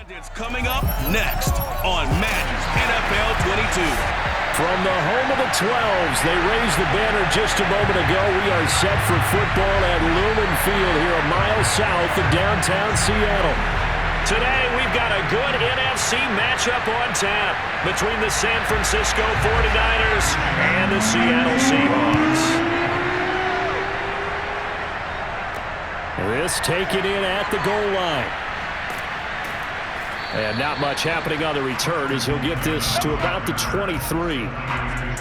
It's coming up next on Madden NFL 22. From the home of the 12s, they raised the banner just a moment ago. We are set for football at Lumen Field here a mile south of downtown Seattle. Today, we've got a good NFC matchup on tap between the San Francisco 49ers and the Seattle Seahawks. This taken in at the goal line. And not much happening on the return as he'll get this to about the 23.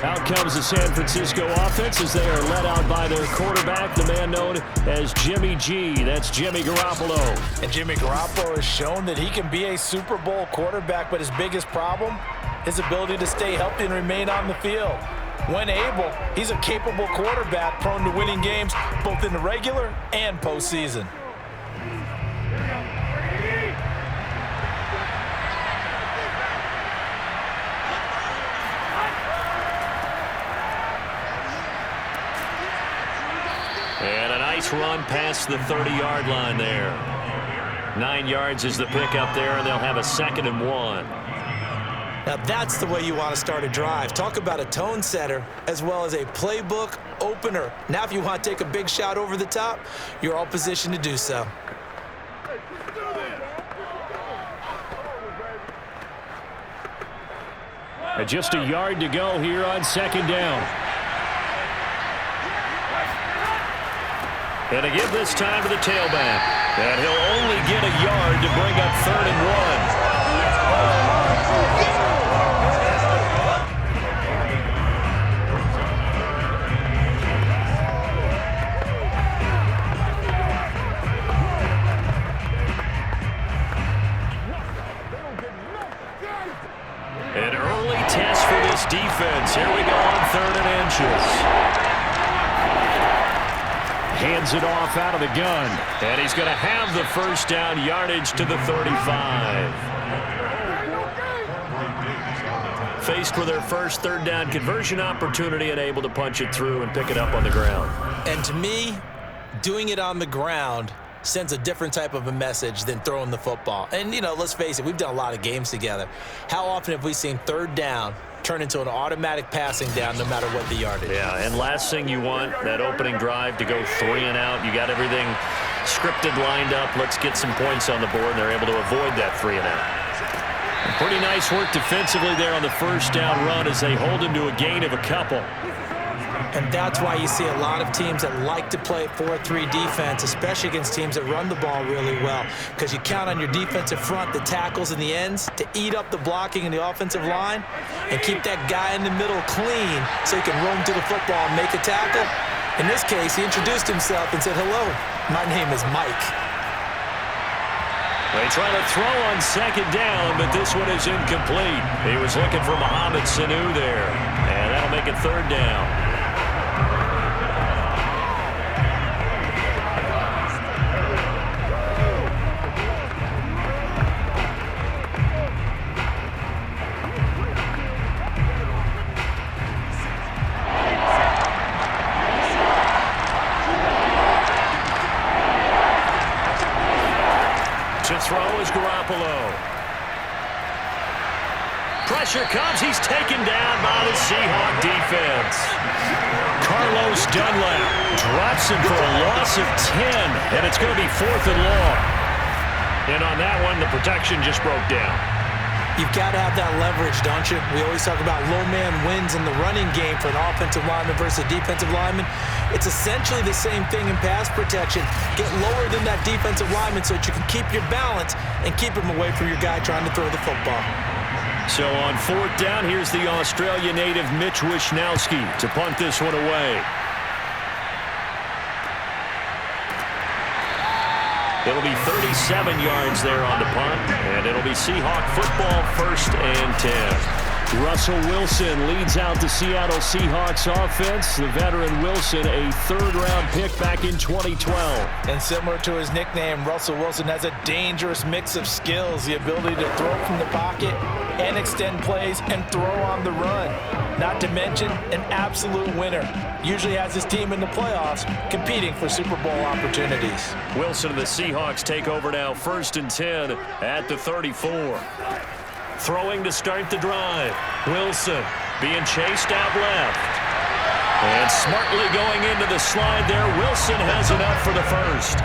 Out comes the San Francisco offense as they are led out by their quarterback, the man known as Jimmy G. That's Jimmy Garoppolo. And Jimmy Garoppolo has shown that he can be a Super Bowl quarterback, but his biggest problem, his ability to stay healthy and remain on the field. When able, he's a capable quarterback prone to winning games both in the regular and postseason. And a nice run past the 30-yard line there. 9 yards is the pick up there, and they'll have a 2nd and 1. Now that's the way you want to start a drive. Talk about a tone setter as well as a playbook opener. Now if you want to take a big shot over the top, you're all positioned to do so. And just a yard to go here on 2nd down. And to give this time to the tailback. And he'll only get a yard to bring up 3rd and 1. An early test for this defense. Here we go on 3rd and inches. Hands it off out of the gun. And he's going to have the first down yardage to the 35. Faced with their first 3rd down conversion opportunity and able to punch it through and pick it up on the ground. And to me, doing it on the ground sends a different type of a message than throwing the football. And, you know, let's face it, we've done a lot of games together. How often have we seen 3rd down turn into an automatic passing down no matter what the yardage? Yeah, and last thing you want, that opening drive to go 3 and out. You got everything scripted, lined up. Let's get some points on the board, and they're able to avoid that 3 and out. And pretty nice work defensively there on the first down run as they hold him to a gain of a couple. And that's why you see a lot of teams that like to play 4-3 defense, especially against teams that run the ball really well, because you count on your defensive front, the tackles and the ends, to eat up the blocking in the offensive line and keep that guy in the middle clean so he can roam to the football and make a tackle. In this case, he introduced himself and said, "Hello, my name is Mike." They try to throw on 2nd down, but this one is incomplete. He was looking for Mohamed Sanu there, and that'll make it 3rd down. To throw is Garoppolo. Pressure comes. He's taken down by the Seahawks defense. Carlos Dunlap drops him for a loss of 10, and it's going to be 4th and long. And on that one, the protection just broke down. You've got to have that leverage, don't you? We always talk about low man wins in the running game for an offensive lineman versus a defensive lineman. It's essentially the same thing in pass protection. Get lower than that defensive lineman so that you can keep your balance and keep him away from your guy trying to throw the football. So on 4th down, here's the Australia native Mitch Wishnowsky to punt this one away. It'll be 37 yards there on the punt, and it'll be Seahawk football 1st and 10. Russell Wilson leads out the Seattle Seahawks offense. The veteran Wilson, a third-round pick back in 2012. And similar to his nickname, Russell Wilson has a dangerous mix of skills, the ability to throw from the pocket and extend plays and throw on the run. Not to mention an absolute winner. Usually has his team in the playoffs competing for Super Bowl opportunities. Wilson and the Seahawks take over now, 1st and 10 at the 34. Throwing to start the drive. Wilson being chased out left. And smartly going into the slide there. Wilson has enough for the first.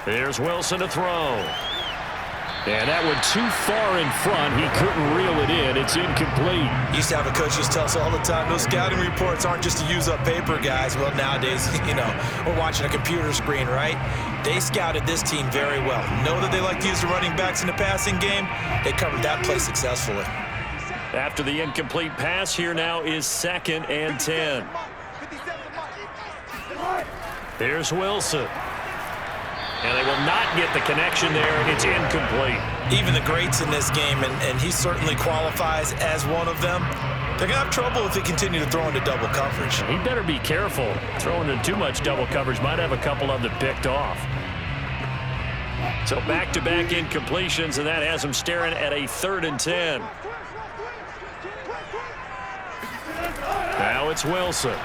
Here's Wilson to throw. And that one too far in front. He couldn't reel it in. It's incomplete. Used to have a coach used to tell us all the time, those scouting reports aren't just to use up paper, guys. Well, nowadays, we're watching a computer screen, right? They scouted this team very well. Know that they like to use the running backs in the passing game. They covered that play successfully. After the incomplete pass, here now is 2nd and 10. Here's Wilson. And they will not get the connection there. It's incomplete. Even the greats in this game, and he certainly qualifies as one of them, they're going to have trouble if they continue to throw into double coverage. He better be careful. Throwing into too much double coverage might have a couple of them picked off. So back-to-back incompletions, and that has him staring at a 3rd and 10. Now it's Wilson.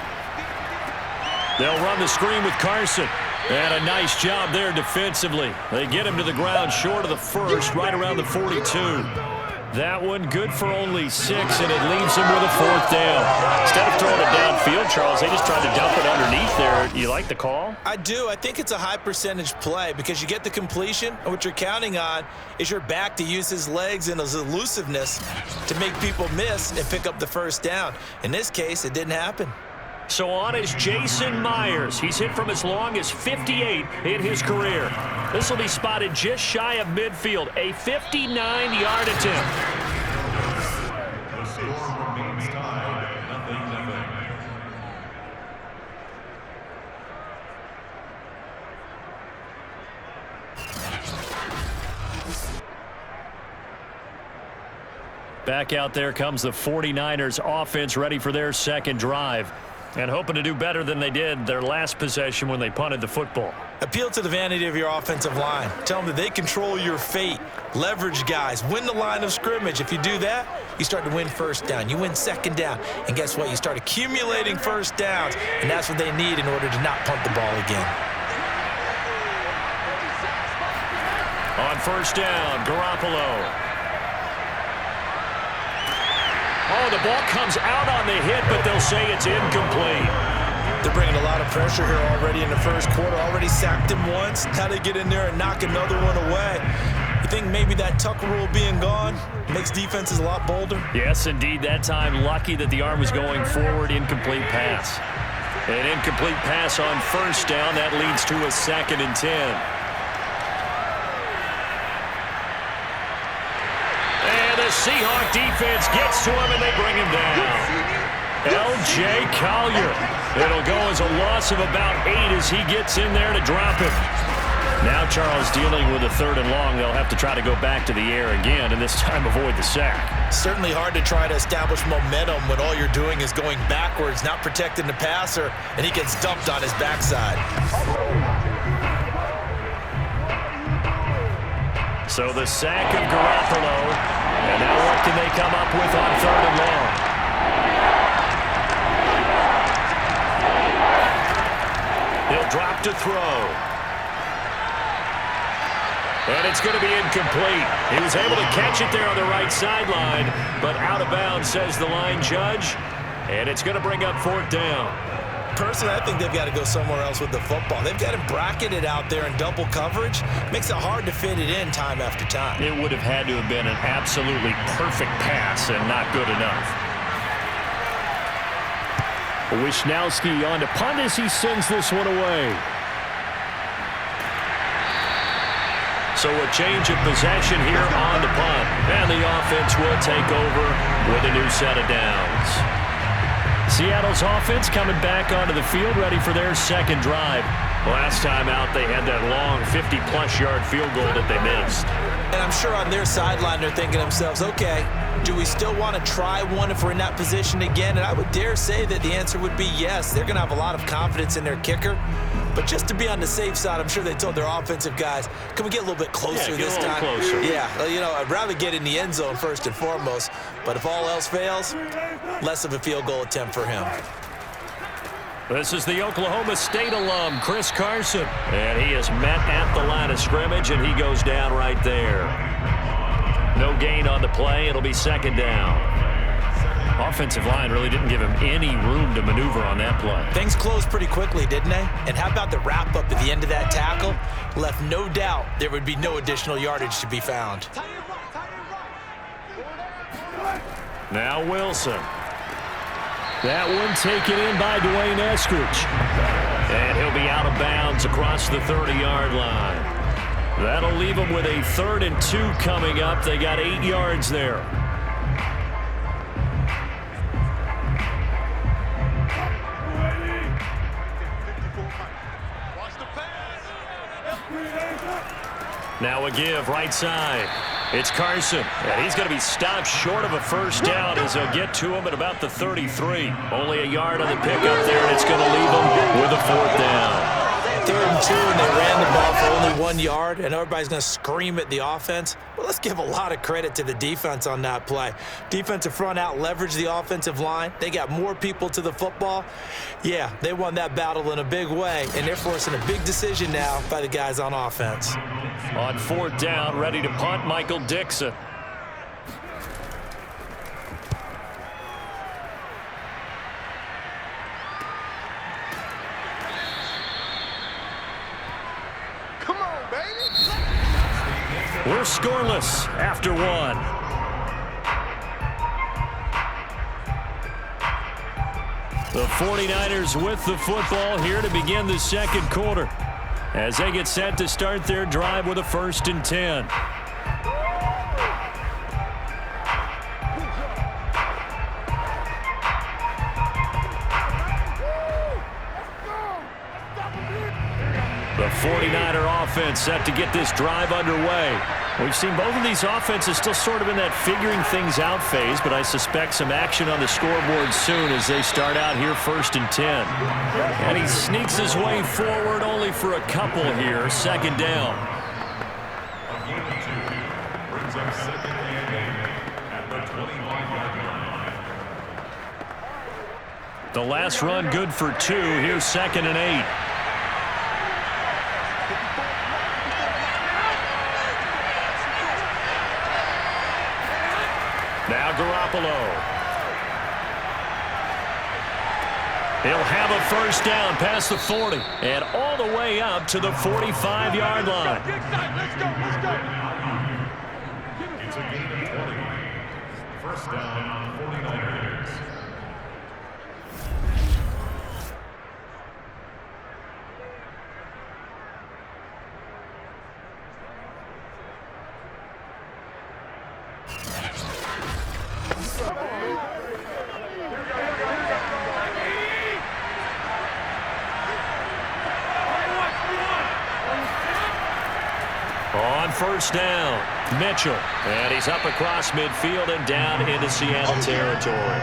They'll run the screen with Carson. And a nice job there defensively. They get him to the ground short of the first, right around the 42. That one good for only 6, and it leaves him with a 4th down. Instead of throwing it downfield, Charles, they just tried to dump it underneath there. You like the call? I do. I think it's a high percentage play because you get the completion, and what you're counting on is your back to use his legs and his elusiveness to make people miss and pick up the 1st down. In this case, it didn't happen. So on is Jason Myers. He's hit from as long as 58 in his career. This will be spotted just shy of midfield. A 59-yard attempt. The score remains tied, 0-0. Back out there comes the 49ers offense, ready for their 2nd drive. And hoping to do better than they did their last possession when they punted the football. Appeal to the vanity of your offensive line. Tell them that they control your fate. Leverage guys. Win the line of scrimmage. If you do that, you start to win 1st down. You win 2nd down. And guess what? You start accumulating 1st downs. And that's what they need in order to not punt the ball again. On 1st down, Garoppolo. Oh, the ball comes out on the hit, but they'll say it's incomplete. They're bringing a lot of pressure here already in the 1st quarter. Already sacked him once. Now they get in there and knock another one away. You think maybe that Tucker rule being gone makes defenses a lot bolder? Yes, indeed. That time, lucky that the arm was going forward. Incomplete pass. An incomplete pass on 1st down. That leads to a 2nd and 10. Seahawk defense gets to him, and they bring him down. L.J. Collier. It'll go as a loss of about 8 as he gets in there to drop him. Now Charles dealing with a 3rd and long. They'll have to try to go back to the air again, and this time avoid the sack. Certainly hard to try to establish momentum when all you're doing is going backwards, not protecting the passer, and he gets dumped on his backside. So the sack of Garoppolo. And now what can they come up with on 3rd and long? He'll drop to throw. And it's going to be incomplete. He was able to catch it there on the right sideline, but out of bounds, says the line judge. And it's going to bring up 4th down. Personally, I think they've got to go somewhere else with the football. They've got him bracketed out there in double coverage. Makes it hard to fit it in time after time. It would have had to have been an absolutely perfect pass and not good enough. Wisnowski on to punt as he sends this one away. So a change of possession here on the punt. And the offense will take over with a new set of downs. Seattle's offense coming back onto the field, ready for their second drive. Last time out, they had that long 50-plus yard field goal that they missed. And I'm sure on their sideline they're thinking to themselves, okay, do we still want to try one if we're in that position again? And I would dare say that the answer would be yes. They're going to have a lot of confidence in their kicker. But just to be on the safe side, I'm sure they told their offensive guys, can we get a little bit closer this time? Closer. Yeah, well, you know, I'd rather get in the end zone first and foremost. But if all else fails, less of a field goal attempt for him. This is the Oklahoma State alum, Chris Carson. And he is met at the line of scrimmage, and he goes down right there. No gain on the play. It'll be second down. Offensive line really didn't give him any room to maneuver on that play. Things closed pretty quickly, didn't they? And how about the wrap-up at the end of that tackle? Left no doubt there would be no additional yardage to be found. Now Wilson. That one taken in by Dwayne Eskridge. And he'll be out of bounds across the 30-yard line. That'll leave them with a 3rd and 2 coming up. They got 8 yards there. Now a give right side. It's Carson, and he's going to be stopped short of a first down as they'll get to him at about the 33. Only a yard on the pickup there, and it's going to leave him with a 4th down. 3rd and 2, and they ran the ball for only 1 yard, and everybody's going to scream at the offense. Well, let's give a lot of credit to the defense on that play. Defensive front out leveraged the offensive line. They got more people to the football. Yeah, they won that battle in a big way, and they're forcing a big decision now by the guys on offense. On 4th down, ready to punt, Michael Dixon. Come on, baby. We're scoreless after 1. The 49ers with the football here to begin the second quarter, as they get set to start their drive with a 1st and 10. The 49er offense set to get this drive underway. We've seen both of these offenses still sort of in that figuring things out phase, but I suspect some action on the scoreboard soon as they start out here 1st and 10. And he sneaks his way forward only for a couple here. 2nd down. Brings up 2nd and 8 at the 25-yard line. The last run good for 2. Here's 2nd and 8. Now Garoppolo. He'll have a 1st down past the 40 and all the way up to the 45-yard line. Let's go. It's a gain of 20. 1st down, 49ers. On 1st down, Mitchell. And he's up across midfield and down into Seattle territory.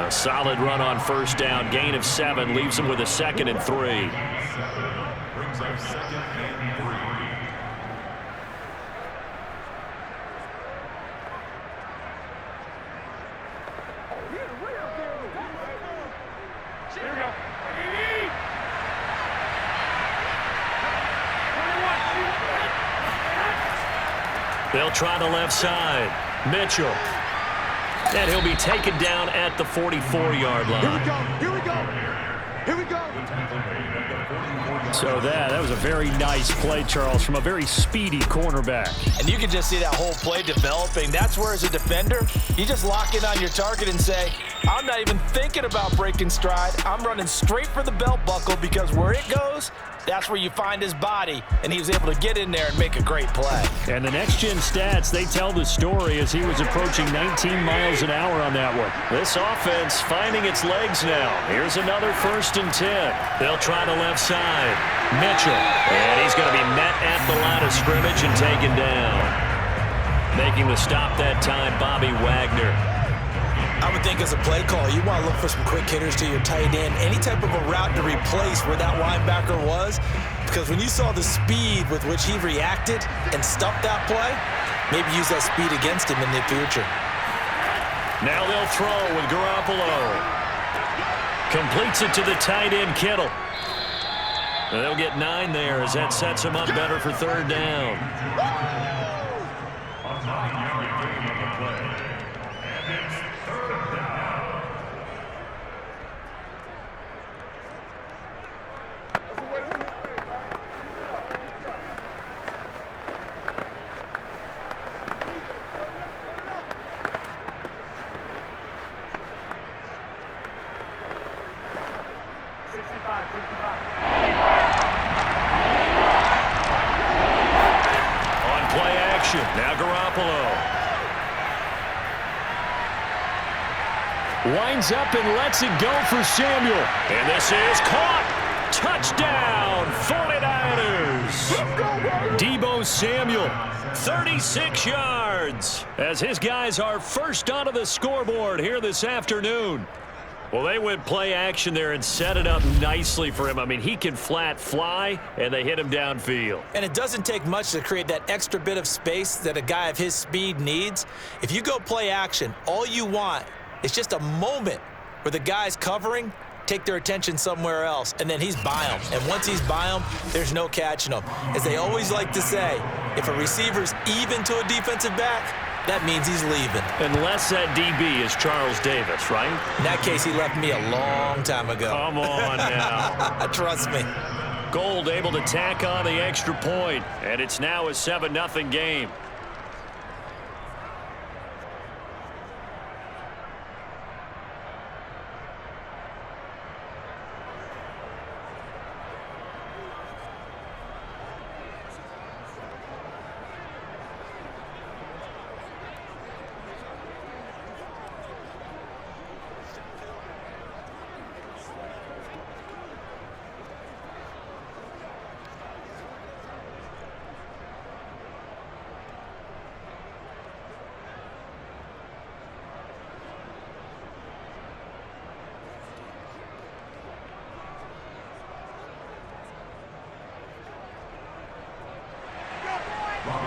A solid run on 1st down. Gain of 7 leaves him with a 2nd and 3. 7 brings up 2nd and 3. They'll try the left side. Mitchell. And he'll be taken down at the 44-yard line. Here we go. Here we go. So that was a very nice play, Charles, from a very speedy cornerback. And you can just see that whole play developing. That's where, as a defender, you just lock in on your target and say, I'm not even thinking about breaking stride. I'm running straight for the belt buckle, because where it goes, that's where you find his body. And he was able to get in there and make a great play. And the next-gen stats, they tell the story as he was approaching 19 miles an hour on that one. This offense finding its legs now. Here's another 1st and 10. They'll try the left side. Mitchell. And he's going to be met at the line of scrimmage and taken down. Making the stop that time, Bobby Wagner. I would think as a play caller, you want to look for some quick hitters to your tight end. Any type of a route to replace where that linebacker was. Because when you saw the speed with which he reacted and stuffed that play, maybe use that speed against him in the future. Now they'll throw with Garoppolo. Completes it to the tight end, Kittle. And they'll get 9 there as that sets them up better for 3rd down. Now Garoppolo. Winds up and lets it go for Samuel. And this is caught. Touchdown, 49ers. Deebo Samuel. 36 yards as his guys are first onto the scoreboard here this afternoon. Well, they went play action there and set it up nicely for him. I mean, he can flat fly, and they hit him downfield. And it doesn't take much to create that extra bit of space that a guy of his speed needs. If you go play action, all you want is just a moment where the guy's covering, take their attention somewhere else, and then he's by him. And once he's by him, there's no catching him. As they always like to say, if a receiver's even to a defensive back, that means he's leaving. Unless that DB is Charles Davis, right? In that case, he left me a long time ago. Come on now. Trust me. Gold able to tack on the extra point, and it's now a 7-0 game.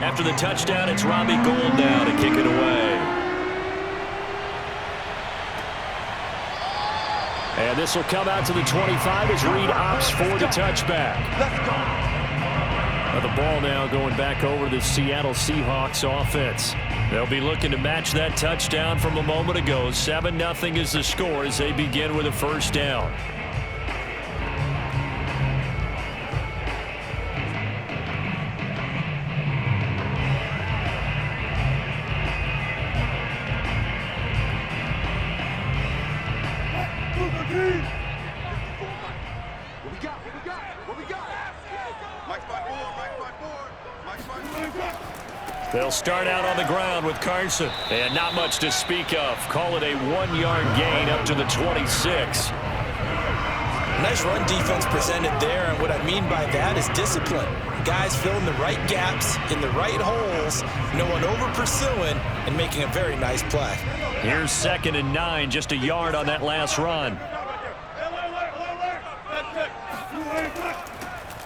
After the touchdown, it's Robbie Gould now to kick it away. And this will come out to the 25 as Reed opts for the touchback. Let's go. The ball now going back over to the Seattle Seahawks offense. They'll be looking to match that touchdown from a moment ago. 7-0 is the score as they begin with a 1st down. They'll start out on the ground with Carson. And not much to speak of. Call it a 1-yard gain up to the 26. Nice run defense presented there, and what I mean by that is discipline. Guys filling the right gaps in the right holes, no one over-pursuing, and making a very nice play. Here's 2nd and 9, just a yard on that last run.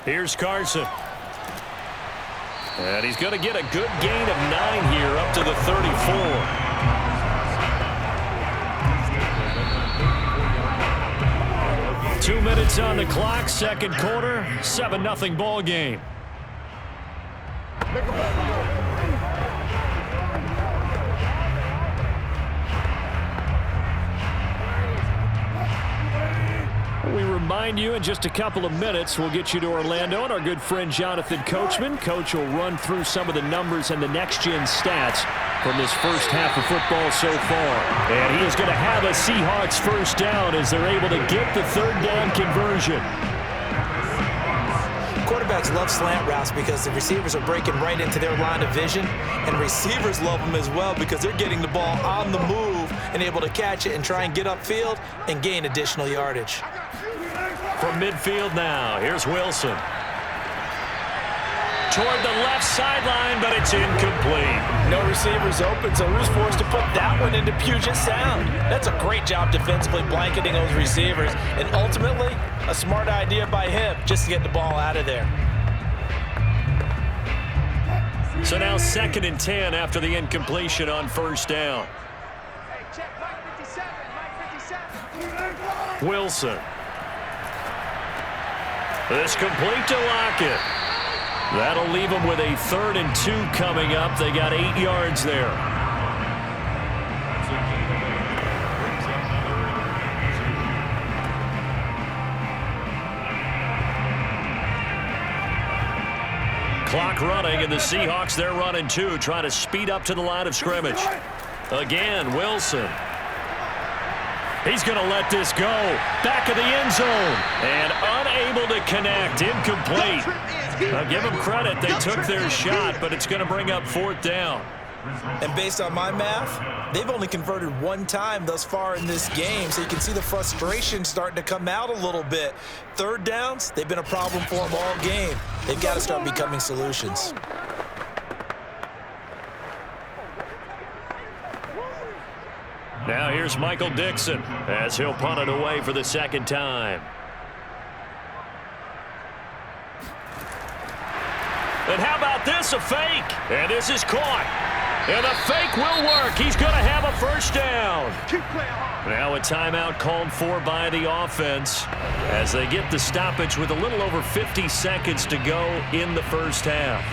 Here's Carson. And he's going to get a good gain of 9 here up to the 34. 2 minutes on the clock, 2nd quarter, 7-0 ball game. We remind join you in just a couple of minutes. We'll get you to Orlando and our good friend Jonathan Coachman. Coach will run through some of the numbers and the next-gen stats from this first half of football so far. And he is going to have a Seahawks first down as they're able to get the third down conversion. Quarterbacks love slant routes because the receivers are breaking right into their line of vision, and receivers love them as well because they're getting the ball on the move and able to catch it and try and get upfield and gain additional yardage. From midfield now, here's Wilson. Toward the left sideline, but it's incomplete. No receivers open, so who's forced to put that one into Puget Sound? That's a great job defensively blanketing those receivers, and ultimately, a smart idea by him just to get the ball out of there. So now 2nd and 10 after the incompletion on first down. Wilson. This complete to Lockett. That'll leave them with a 3rd and 2 coming up. They got 8 yards there. Clock running, and the Seahawks, they're running too, trying to speed up to the line of scrimmage. Again, Wilson. He's going to let this go. Back of the end zone. And unable to connect. Incomplete. I'll give them credit. They took their shot, but it's going to bring up 4th down. And based on my math, they've only converted 1 time thus far in this game, so you can see the frustration starting to come out a little bit. 3rd downs, they've been a problem for them all game. They've got to start becoming solutions. Now here's Michael Dixon as he'll punt it away for the 2nd time. And how about this, a fake? And this is caught. And the fake will work. He's going to have a first down. Now a timeout called for by the offense as they get the stoppage with a little over 50 seconds to go in the first half.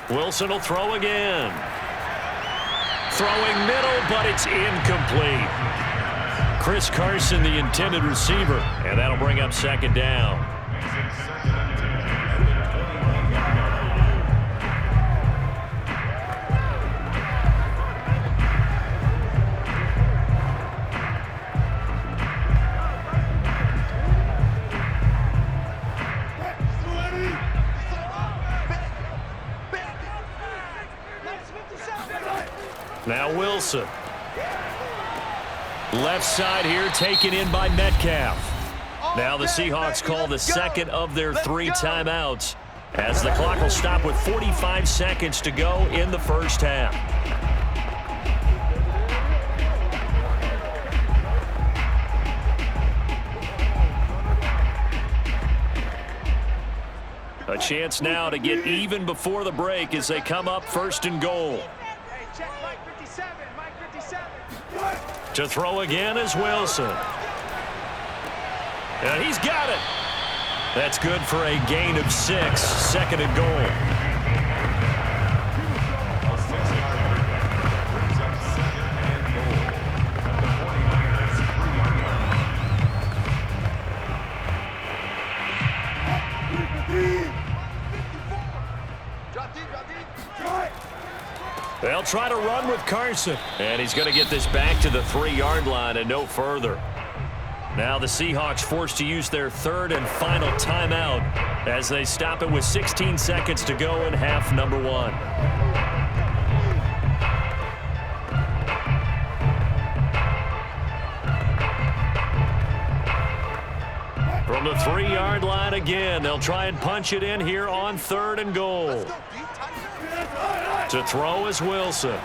Wilson will throw again. Throwing middle, but it's incomplete. Chris Carson, the intended receiver, and that'll bring up 2nd down. Now Wilson. Left side here taken in by Metcalf. Now the Seahawks call the 2nd of their 3 timeouts as the clock will stop with 45 seconds to go in the first half. A chance now to get even before the break as they come up 1st and goal. To throw again is Wilson. And he's got it. That's good for a gain of 6. 2nd and goal. They'll try to run with Carson. And he's going to get this back to the 3-yard line and no further. Now the Seahawks forced to use their 3rd and final timeout as they stop it with 16 seconds to go in half number 1. From the 3-yard line again, they'll try and punch it in here on 3rd and goal. To throw is Wilson.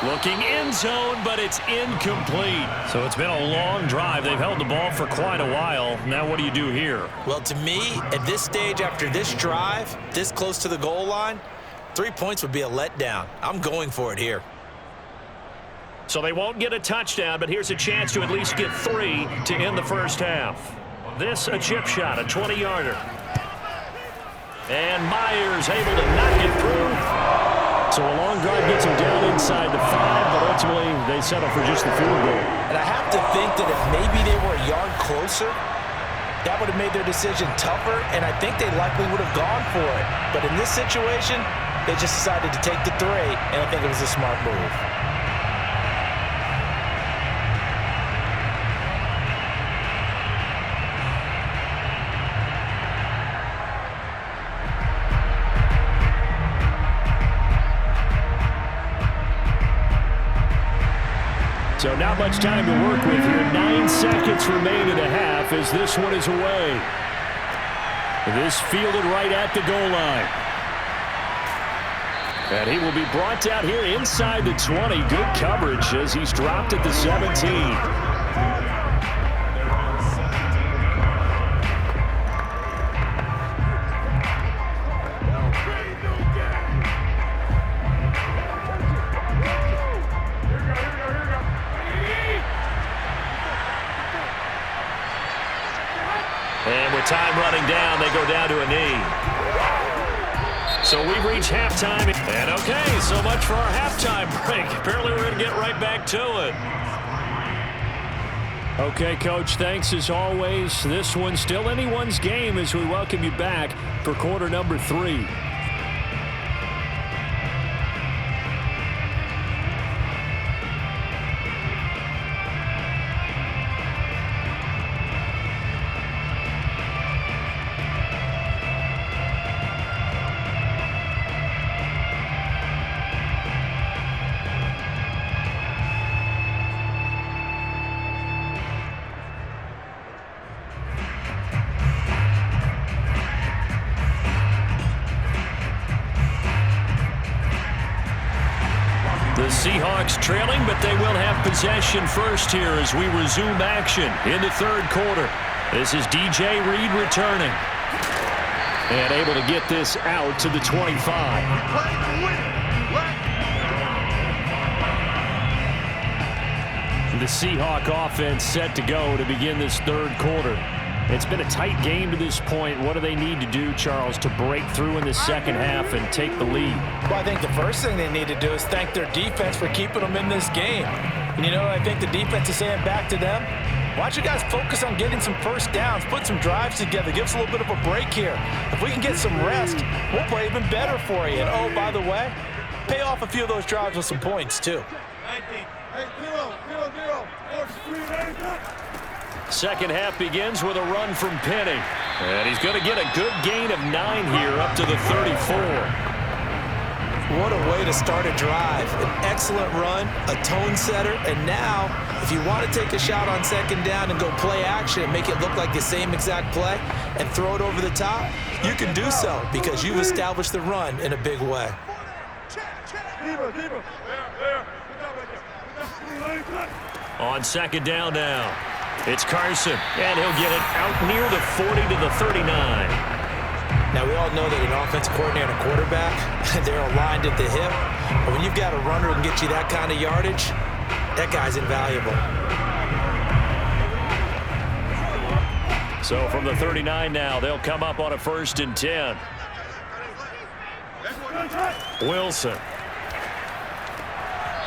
Looking end zone, but it's incomplete. So it's been a long drive. They've held the ball for quite a while. Now what do you do here? Well, to me, at this stage after this drive, this close to the goal line, 3 points would be a letdown. I'm going for it here. So they won't get a touchdown, but here's a chance to at least get 3 to end the first half. This a chip shot, a 20-yarder. And Myers able to knock it through. So a long drive gets them down inside the 5, but ultimately they settle for just the field goal. And I have to think that if maybe they were a yard closer, that would have made their decision tougher, and I think they likely would have gone for it. But in this situation, they just decided to take the 3, and I think it was a smart move. So not much time to work with here. 9 seconds remain in the half as this one is away. This fielded right at the goal line. And he will be brought down here inside the 20. Good coverage as he's dropped at the 17. And with time running down, they go down to a knee. So we've reached halftime. And okay, so much for our halftime break. Apparently we're going to get right back to it. Okay, Coach, thanks as always. This one's still anyone's game as we welcome you back for quarter number 3. The Seahawks trailing, but they will have possession first here as we resume action in the third quarter. This is DJ Reed returning. And able to get this out to the 25. The Seahawk offense set to go to begin this third quarter. It's been a tight game to this point. What do they need to do, Charles, to break through in the second half and take the lead? Well, I think the first thing they need to do is thank their defense for keeping them in this game. And you know what I think the defense is saying back to them? Why don't you guys focus on getting some first downs, put some drives together, give us a little bit of a break here. If we can get some rest, we'll play even better for you. And oh, by the way, pay off a few of those drives with some points, too. Second half begins with a run from Penny. And he's going to get a good gain of 9 here up to the 34. What a way to start a drive. An excellent run, a tone setter, and now if you want to take a shot on second down and go play action and make it look like the same exact play and throw it over the top, you can do so because you've established the run in a big way. On second down now, it's Carson, and he'll get it out near the 40 to the 39. Now, we all know that an offensive coordinator and a quarterback, they're aligned at the hip. But when you've got a runner who can get you that kind of yardage, that guy's invaluable. So from the 39 now, they'll come up on a 1st and 10. Wilson.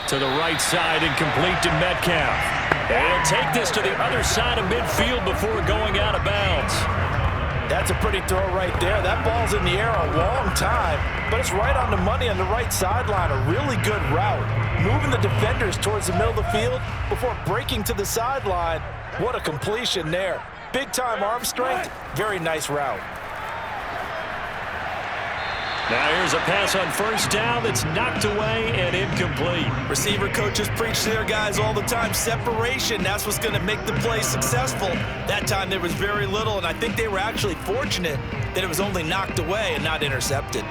To the right side and complete to Metcalf. And he'll take this to the other side of midfield before going out of bounds. That's a pretty throw right there. That ball's in the air a long time, but it's right on the money on the right sideline. A really good route. Moving the defenders towards the middle of the field before breaking to the sideline. What a completion there. Big-time arm strength. Very nice route. Now here's a pass on 1st down that's knocked away and incomplete. Receiver coaches preach to their guys all the time. Separation, that's what's going to make the play successful. That time there was very little, and I think they were actually fortunate that it was only knocked away and not intercepted.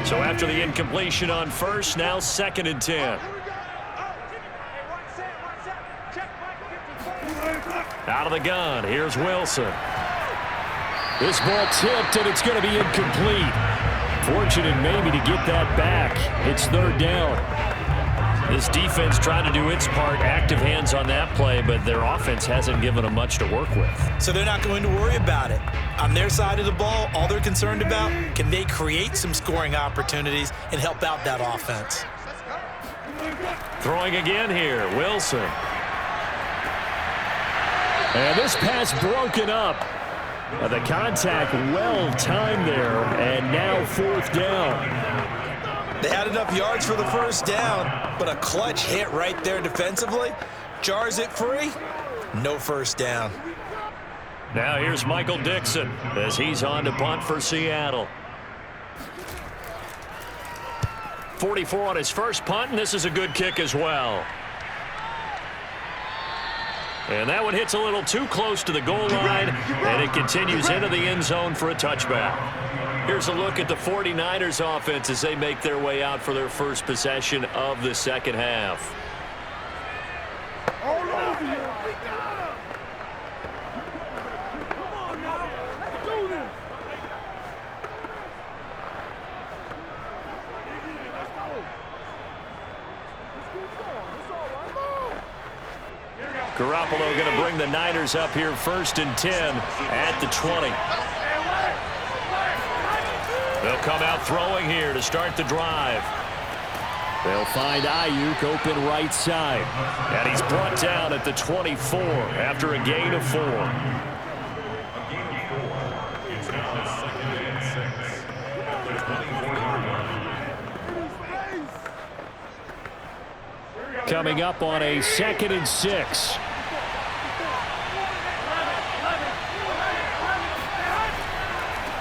So after the incompletion on first, now 2nd and 10. Out of the gun, here's Wilson. This ball tipped, and it's going to be incomplete. Fortunate maybe to get that back. It's 3rd down. This defense trying to do its part, active hands on that play, but their offense hasn't given them much to work with. So they're not going to worry about it. On their side of the ball, all they're concerned about, can they create some scoring opportunities and help out that offense? Throwing again here, Wilson. And this pass broken up. The contact well timed there, and now 4th down. They had enough yards for the 1st down, but a clutch hit right there defensively jars it free. No 1st down. Now here's Michael Dixon as he's on to punt for Seattle. 44 on his first punt, and this is a good kick as well. And that one hits a little too close to the goal line, and it continues into the end zone for a touchback. Here's a look at the 49ers offense as they make their way out for their first possession of the 2nd half. All over you. We got him. Come on now. Let's do this. Let's go. Let's keep going. It's all right. Come on. Garoppolo going to bring the Niners up here 1st and 10 at the 20. They'll come out throwing here to start the drive. They'll find Ayuk open right side. And he's brought down at the 24 after a gain of 4. It's now 2nd and 6. The 24-yard line. Coming up on a 2nd and 6.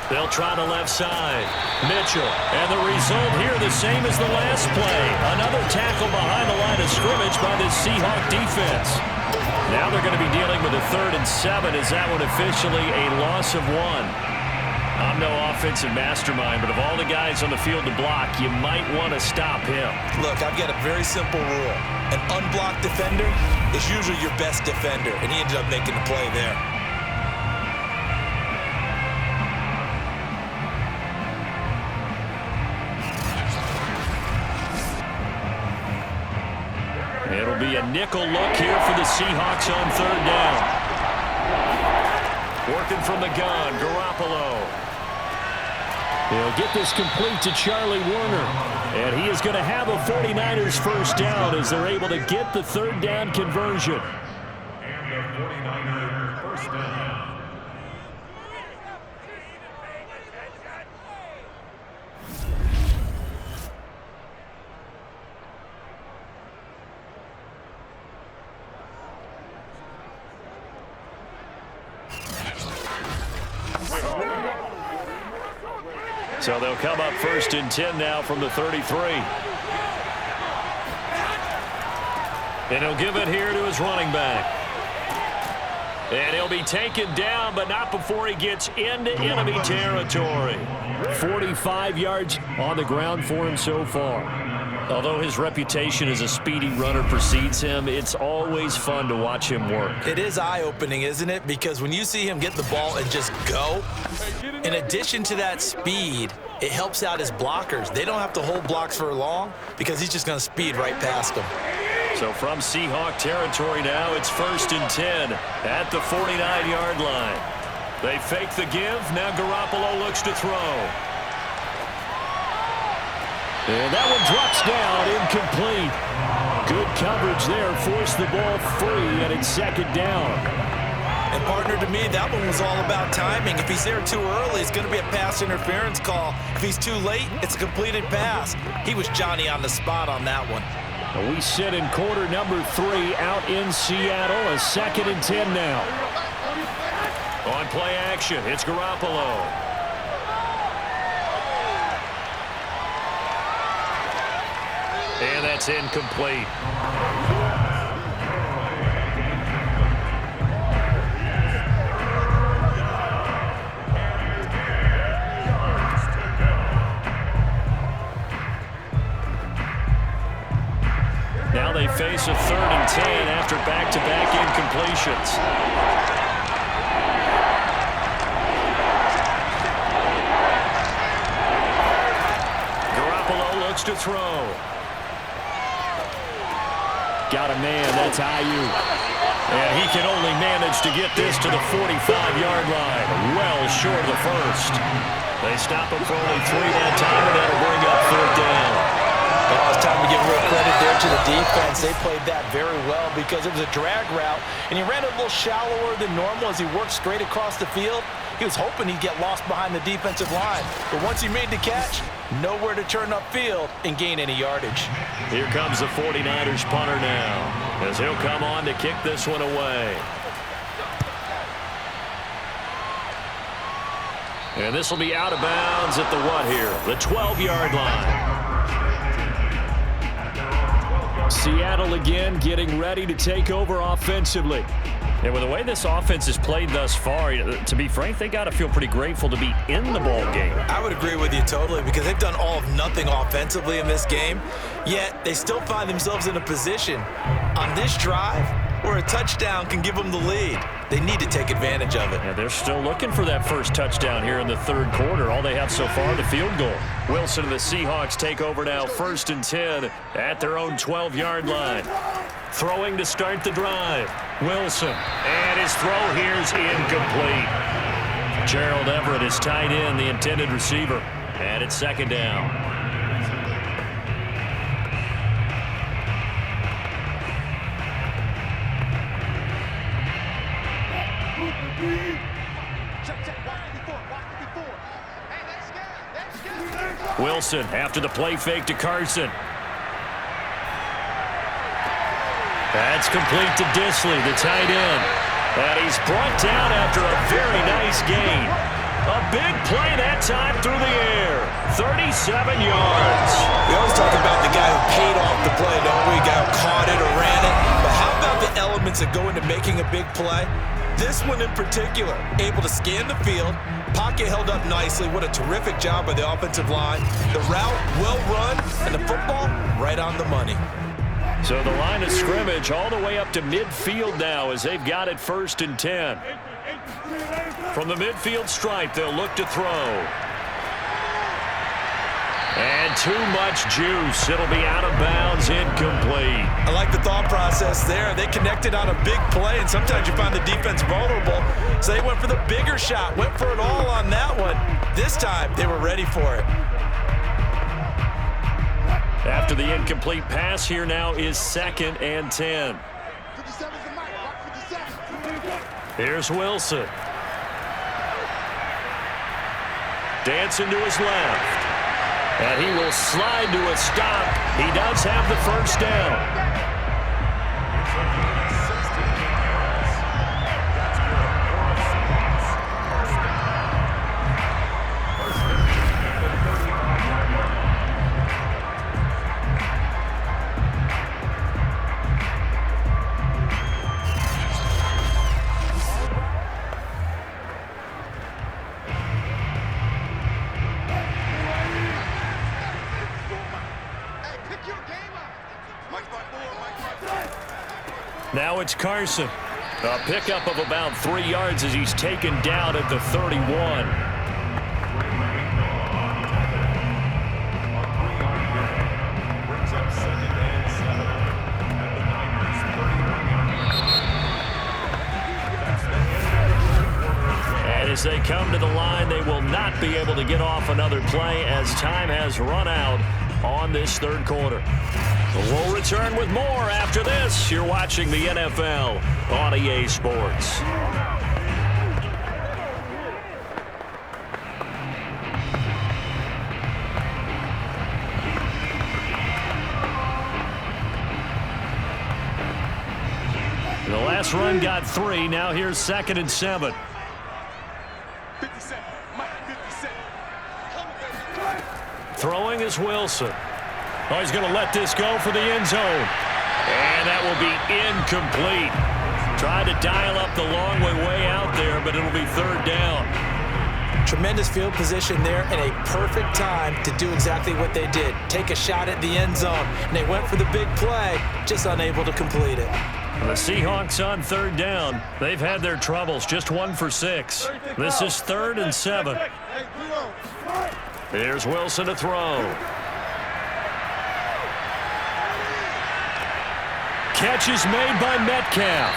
They'll try the left side. Mitchell. And the result here the same as the last play. Another tackle behind the line of scrimmage by the Seahawk defense. Now they're going to be dealing with a 3rd and 7. Is that one officially a loss of 1? I'm no offensive mastermind, but of all the guys on the field to block, you might want to stop him. Look, I've got a very simple rule. An unblocked defender is usually your best defender, and he ended up making the play there. It'll be a nickel look here for the Seahawks on 3rd down. Working from the gun, Garoppolo. He'll get this complete to Charlie Warner. And he is going to have a 49ers 1st down as they're able to get the 3rd down conversion. And the 49er 1st down. So they'll come up 1st and 10 now from the 33. And he'll give it here to his running back. And he'll be taken down, but not before he gets into enemy territory. 45 yards on the ground for him so far. Although his reputation as a speedy runner precedes him, it's always fun to watch him work. It is eye-opening, isn't it? Because when you see him get the ball and just go, in addition to that speed, it helps out his blockers. They don't have to hold blocks for long because he's just going to speed right past them. So from Seahawk territory now, it's 1st and 10 at the 49-yard line. They fake the give. Now Garoppolo looks to throw. And that one drops down, incomplete. Good coverage there, forced the ball free, and it's 2nd down. And partner, to me, that one was all about timing. If he's there too early, it's going to be a pass interference call. If he's too late, it's a completed pass. He was Johnny on the spot on that one. We sit in quarter number 3 out in Seattle, a 2nd and 10 now. On play action, it's Garoppolo. And that's incomplete. completions. Garoppolo looks to throw. Got a man, that's Ayuk. And he can only manage to get this to the 45-yard line. Well short of the first. They stop him for only 3 that time, and that'll bring up 3rd down. Oh, it's time to give real credit there to the defense. They played that very well because it was a drag route, and he ran it a little shallower than normal as he worked straight across the field. He was hoping he'd get lost behind the defensive line, but once he made the catch, nowhere to turn upfield and gain any yardage. Here comes the 49ers punter now, as he'll come on to kick this one away. And this will be out of bounds at the what here? The 12-yard line. Seattle again getting ready to take over offensively. And with the way this offense has played thus far, to be frank, they got to feel pretty grateful to be in the ball game. I would agree with you totally because they've done all of nothing offensively in this game, yet they still find themselves in a position on this drive where a touchdown can give them the lead. They need to take advantage of it. Yeah, they're still looking for that first touchdown here in the 3rd quarter. All they have so far, the field goal. Wilson and the Seahawks take over now, 1st and 10 at their own 12-yard line. Throwing to start the drive. Wilson. And his throw here's incomplete. Gerald Everett is tied in, the intended receiver. And it's 2nd down. Wilson after the play fake to Carson. That's complete to Disley, the tight end. And he's brought down after a very nice gain. A big play that time through the air. 37 yards. We always talk about the guy who paid off the play, don't we? Guy who caught it or ran it. But how about the elements that go into making a big play? This one in particular, able to scan the field, pocket held up nicely. What a terrific job by the offensive line. The route well run, and the football right on the money. So the line of scrimmage all the way up to midfield now as they've got it 1st and 10. From the midfield stripe, they'll look to throw. And too much juice. It'll be out of bounds, incomplete. I like the thought process there. They connected on a big play, and sometimes you find the defense vulnerable. So they went for the bigger shot, went for it all on that one. This time, they were ready for it. After the incomplete pass, here now is 2nd and 10. Here's Wilson. Dancing to his left. And he will slide to a stop. He does have the 1st down. Now it's Carson. A pickup of about 3 yards as he's taken down at the 31. And as they come to the line, they will not be able to get off another play as time has run out on this 3rd quarter. We'll return with more after this. You're watching the NFL on EA Sports. The last run got 3. Now here's 2nd and 7. 57. Mike, 57. Throwing is Wilson. Oh, he's going to let this go for the end zone. And that will be incomplete. Tried to dial up the long way out there, but it'll be 3rd down. Tremendous field position there and a perfect time to do exactly what they did. Take a shot at the end zone. And they went for the big play, just unable to complete it. The Seahawks on third down. They've had their troubles, just 1 for 6. This is 3rd and 7. Here's Wilson to throw. Catch is made by Metcalf.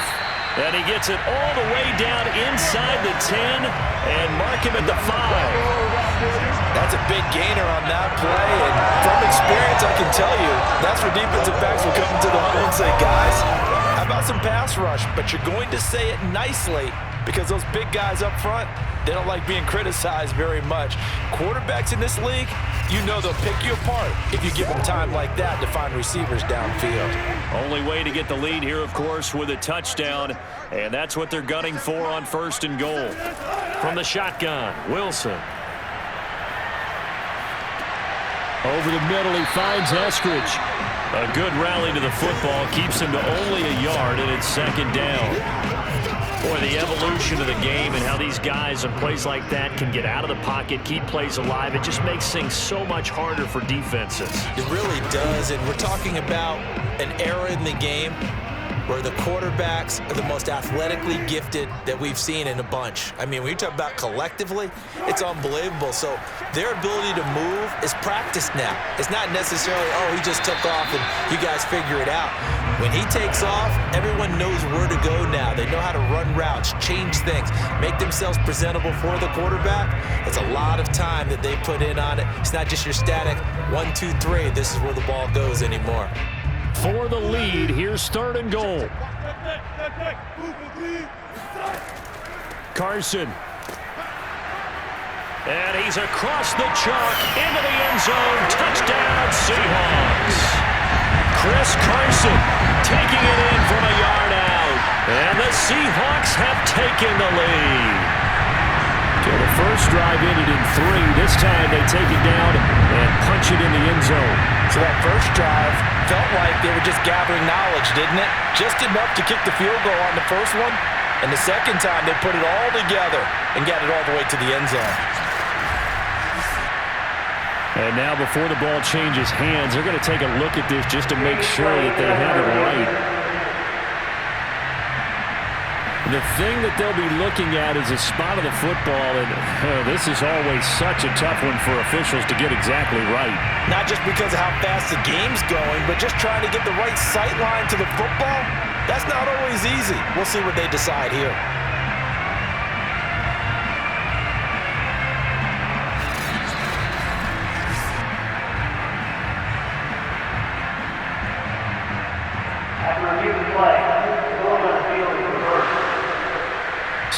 And he gets it all the way down inside the 10 and mark him at the 5. That's a big gainer on that play, and from experience, I can tell you, that's where defensive backs will come into the huddle and say, guys, how about some pass rush? But you're going to say it nicely because those big guys up front, they don't like being criticized very much. Quarterbacks in this league, you know they'll pick you apart if you give them time like that to find receivers downfield. Only way to get the lead here, of course, with a touchdown, and that's what they're gunning for on 1st and goal. From the shotgun, Wilson. Over the middle, he finds Eskridge. A good rally to the football keeps him to only a yard, and it's 2nd down. Boy, the evolution of the game and how these guys in plays like that can get out of the pocket, keep plays alive, it just makes things so much harder for defenses. It really does, and we're talking about an era in the game where the quarterbacks are the most athletically gifted that we've seen in a bunch. I mean, when you talk about collectively, it's unbelievable. So their ability to move is practiced now. It's not necessarily, oh, he just took off and you guys figure it out. When he takes off, everyone knows where to go now. They know how to run routes, change things, make themselves presentable for the quarterback. It's a lot of time that they put in on it. It's not just your static 1, 2, 3. This is where the ball goes anymore. For the lead, here's 3rd and goal. Carson. And he's across the chalk into the end zone. Touchdown, Seahawks. Chris Carson taking it in from a yard out. And the Seahawks have taken the lead. So the first drive ended in 3. This time they take it down and punch it in the end zone. So that first drive felt like they were just gathering knowledge, didn't it? Just enough to kick the field goal on the first one. And the second time they put it all together and got it all the way to the end zone. And now before the ball changes hands, they're going to take a look at this just to make sure that they have it right. The thing that they'll be looking at is a spot of the football, and this is always such a tough one for officials to get exactly right. Not just because of how fast the game's going, but just trying to get the right sight line to the football. That's not always easy. We'll see what they decide here.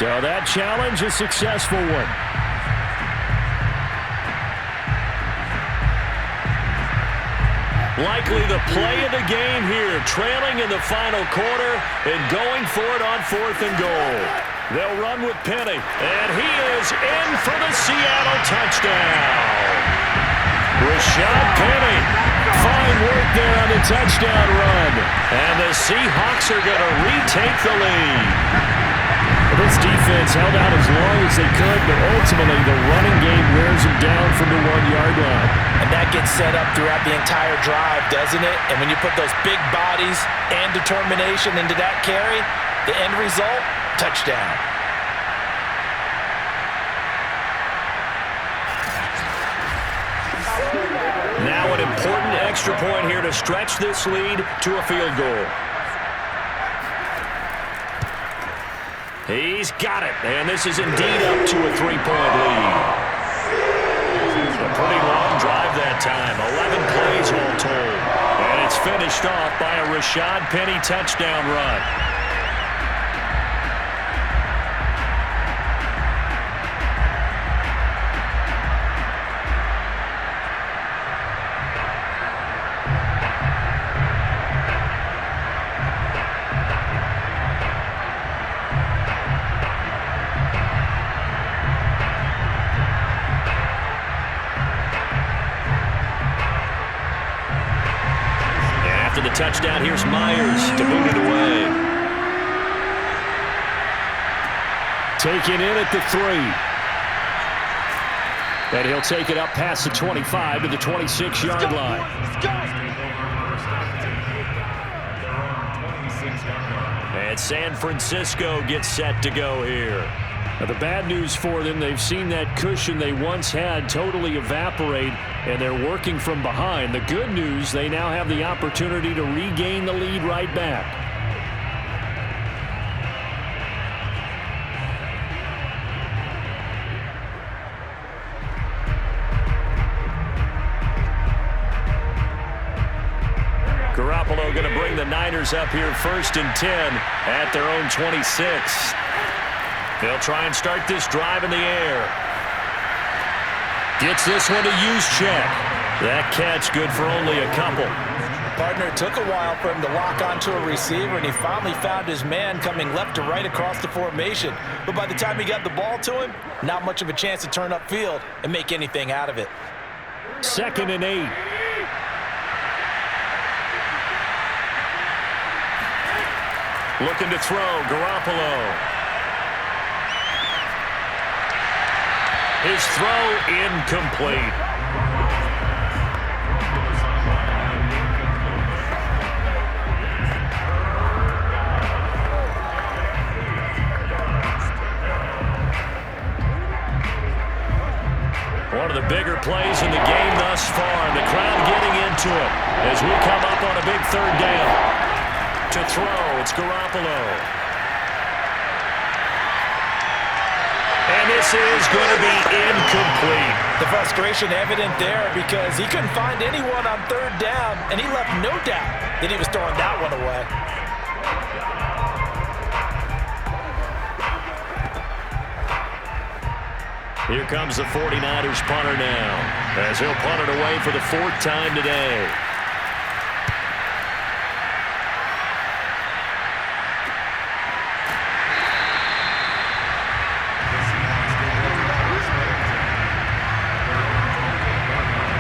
So that challenge, a successful one. Likely the play of the game here, trailing in the final quarter and going for it on 4th and goal. They'll run with Penny, and he is in for the Seattle touchdown. Rashad Penny, fine work there on the touchdown run. And the Seahawks are going to retake the lead. This defense held out as long as they could, but ultimately the running game wears them down from the 1-yard line. And that gets set up throughout the entire drive, doesn't it? And when you put those big bodies and determination into that carry, the end result, touchdown. Now an important extra point here to stretch this lead to a field goal. He's got it, and this is indeed up to a 3-point lead. A pretty long drive that time, 11 plays all told. And it's finished off by a Rashad Penny touchdown run. After the touchdown, here's Myers to boot it away. Taken in at the 3. And he'll take it up past the 25 to the 26-yard line. Let's go. San Francisco gets set to go here. Now, the bad news for them, they've seen that cushion they once had totally evaporate, and they're working from behind. The good news, they now have the opportunity to regain the lead right back. Garoppolo going to bring the Niners up here 1st and 10 at their own 26. They'll try and start this drive in the air. Gets this one to use check. That catch good for only a couple. Partner, it took a while for him to lock onto a receiver, and he finally found his man coming left to right across the formation. But by the time he got the ball to him, not much of a chance to turn upfield and make anything out of it. 2nd and 8. Looking to throw, Garoppolo. His throw incomplete. One of the bigger plays in the game thus far. The crowd getting into it as we come up on a big 3rd down. To throw, it's Garoppolo. And this is going to be incomplete. The frustration evident there because he couldn't find anyone on 3rd down, and he left no doubt that he was throwing that one away. Here comes the 49ers punter now, as he'll punt it away for the 4th time today.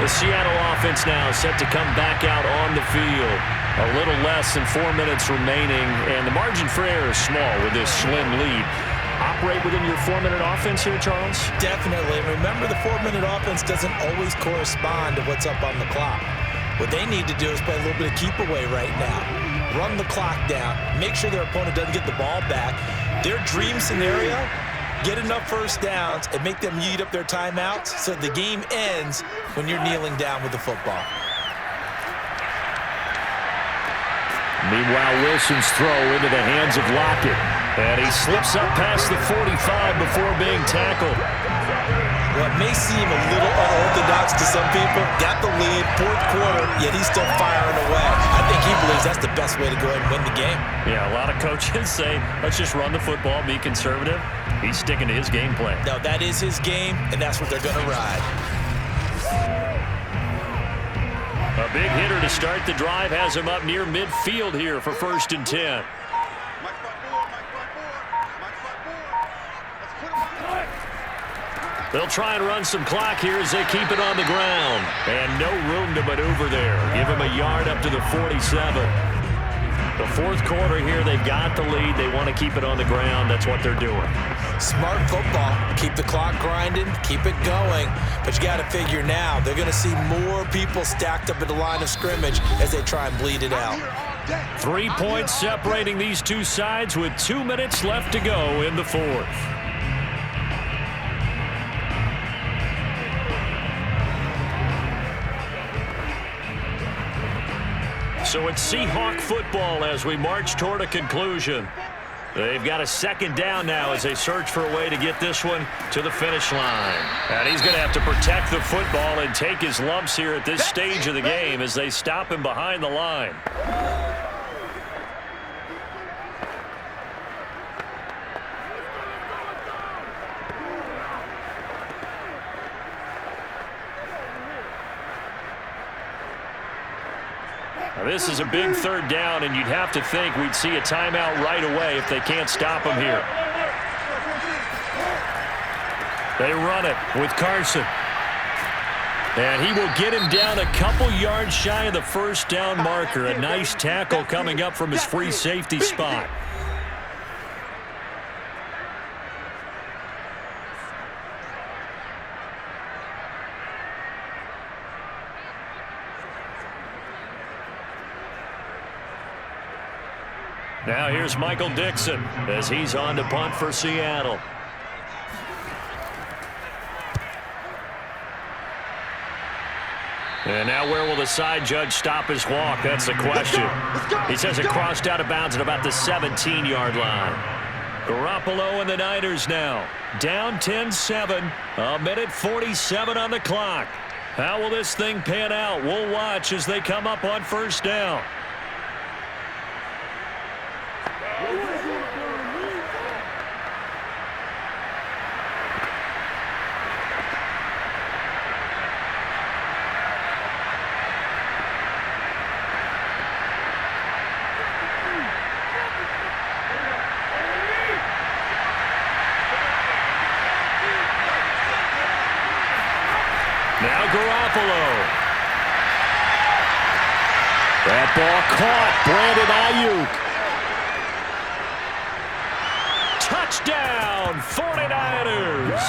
The Seattle offense now set to come back out on the field. A little less than 4 minutes remaining, and the margin for error is small with this slim lead. Operate within your 4-minute offense here, Charles? Definitely. Remember, the 4-minute offense doesn't always correspond to what's up on the clock. What they need to do is play a little bit of keep away right now. Run the clock down. Make sure their opponent doesn't get the ball back. Their dream scenario, get enough 1st downs and make them eat up their timeouts so the game ends when you're kneeling down with the football. Meanwhile, Wilson's throw into the hands of Lockett. And he slips up past the 45 before being tackled. What may seem a little unorthodox to some people, got the lead, 4th quarter, yet he's still firing away. I think he believes that's the best way to go ahead and win the game. Yeah, a lot of coaches say, let's just run the football, be conservative. He's sticking to his game plan. No, that is his game, and that's what they're going to ride. A big hitter to start the drive has him up near midfield here for 1st and 10. They'll try and run some clock here as they keep it on the ground. And no room to maneuver there. Give him a yard up to the 47. The 4th quarter here, they've got the lead. They want to keep it on the ground. That's what they're doing. Smart football. Keep the clock grinding. Keep it going. But you got to figure now, they're going to see more people stacked up at the line of scrimmage as they try and bleed it out. 3 points separating these two sides with 2 minutes left to go in the 4th. So it's Seahawk football as we march toward a conclusion. They've got a 2nd down now as they search for a way to get this one to the finish line. And he's going to have to protect the football and take his lumps here at this stage of the game as they stop him behind the line. Now, this is a big 3rd down, and you'd have to think we'd see a timeout right away if they can't stop him here. They run it with Carson. And he will get him down a couple yards shy of the 1st down marker. A nice tackle coming up from his free safety spot. Now here's Michael Dixon as he's on to punt for Seattle. And now where will the side judge stop his walk? That's the question. He says it crossed out of bounds at about the 17-yard line. Garoppolo and the Niners now. Down 10-7. A minute 47 on the clock. How will this thing pan out? We'll watch as they come up on first down. Now Garoppolo. That ball caught. Brandon Ayuk. Touchdown, 49ers.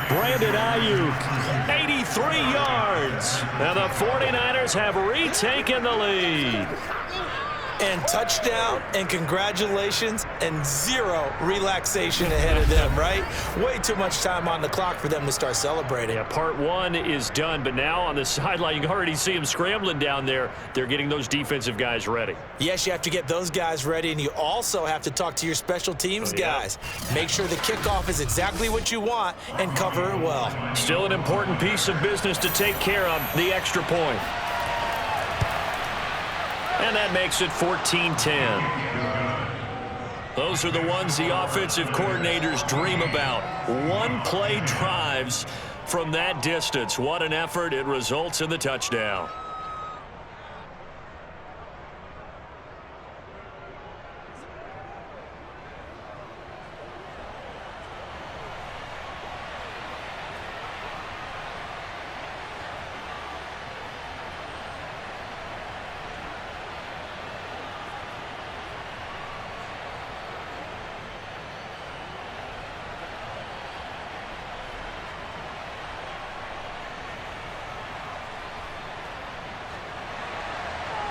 Brandon Ayuk, 83 yards. Now the 49ers have retaken the lead. And touchdown, and congratulations, and zero relaxation ahead of them, right? Way too much time on the clock for them to start celebrating. Yeah, part one is done, but now on the sideline, you can already see them scrambling down there. They're getting those defensive guys ready. Yes, you have to get those guys ready, and you also have to talk to your special teams guys. Make sure the kickoff is exactly what you want and cover it well. Still an important piece of business to take care of, the extra point. And that makes it 14-10. Those are the ones the offensive coordinators dream about. One-play drives from that distance. What an effort. It results in the touchdown.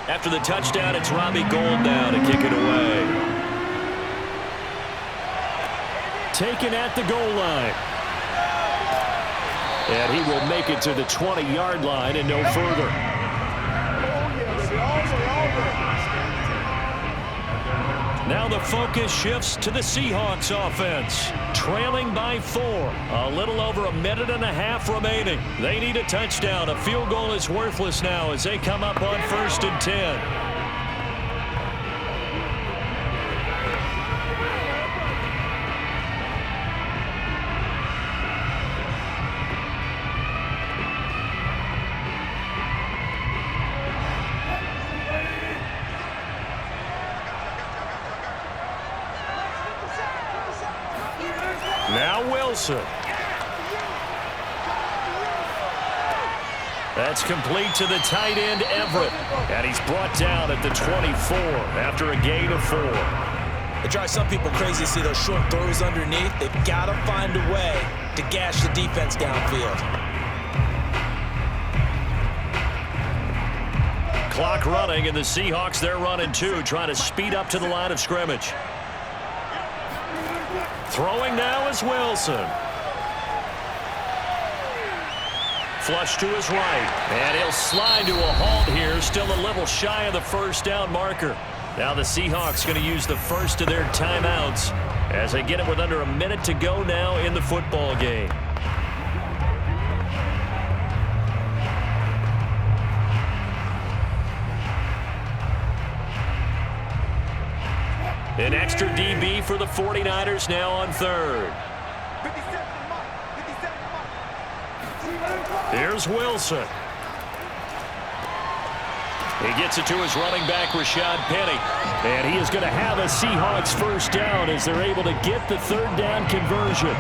After the touchdown, it's Robbie Gould now to kick it away. Taken at the goal line. And he will make it to the 20-yard line and no further. Now the focus shifts to the Seahawks offense. Trailing by 4. A little over a minute and a half remaining. They need a touchdown. A field goal is worthless now as they come up on 1st and 10. Now Wilson. That's complete to the tight end, Everett. And he's brought down at the 24 after a gain of 4. It drives some people crazy to see those short throws underneath. They've got to find a way to gash the defense downfield. Clock running, and the Seahawks, they're running too, trying to speed up to the line of scrimmage. Throwing now is Wilson. Flush to his right. And he'll slide to a halt here. Still a little shy of the first down marker. Now the Seahawks going to use the first of their timeouts as they get it with under a minute to go now in the football game. An extra DB for the 49ers now on 3rd. Here's Wilson. He gets it to his running back, Rashad Penny. And he is going to have a Seahawks first down as they're able to get the 3rd down conversion.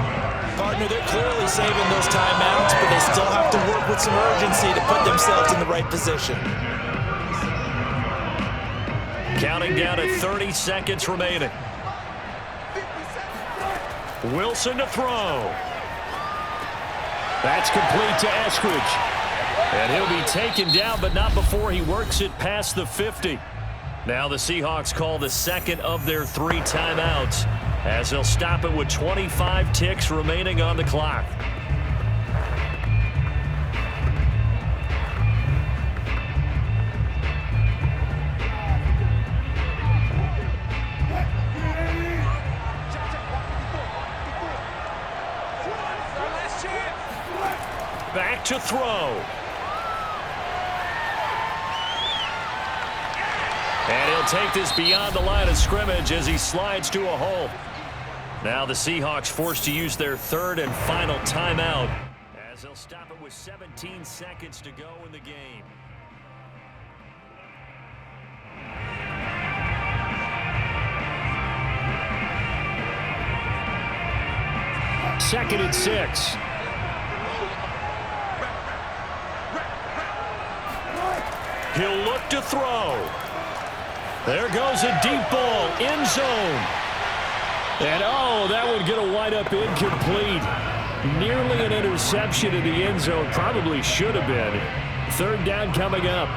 Partner, they're clearly saving those timeouts, but they still have to work with some urgency to put themselves in the right position. Counting down to 30 seconds remaining. Wilson to throw. That's complete to Eskridge. And he'll be taken down, but not before he works it past the 50. Now the Seahawks call the second of their 3 timeouts as they'll stop it with 25 ticks remaining on the clock. Back to throw. And he'll take this beyond the line of scrimmage as he slides to a hole. Now the Seahawks forced to use their 3rd and final timeout as they'll stop it with 17 seconds to go in the game. Second and 6. He'll look to throw. There goes a deep ball, end zone. And oh, that would get a wide-up incomplete. Nearly an interception in the end zone. Probably should have been. 3rd down coming up.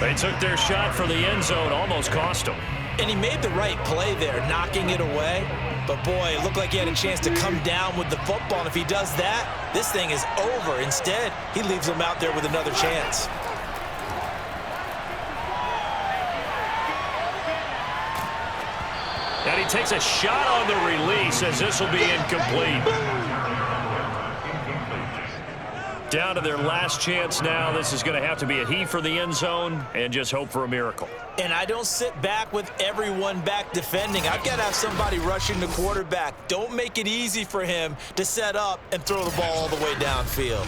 They took their shot for the end zone, almost cost them. And he made the right play there, knocking it away. But boy, it looked like he had a chance to come down with the football. And if he does that, this thing is over. Instead, he leaves him out there with another chance. And he takes a shot on the release as this will be incomplete. Down to their last chance now. This is going to have to be a heave for the end zone and just hope for a miracle. And I don't sit back with everyone back defending. I've got to have somebody rushing the quarterback. Don't make it easy for him to set up and throw the ball all the way downfield.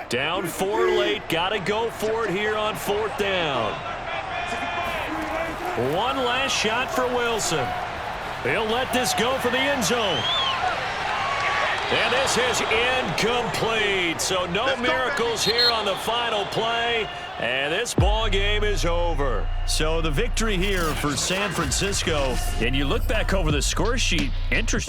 Down 4 late. Got to go for it here on 4th down. One last shot for Wilson. He'll let this go for the end zone. And this is incomplete. So no miracles here on the final play. And this ball game is over. So the victory here for San Francisco. And you look back over the score sheet, interesting.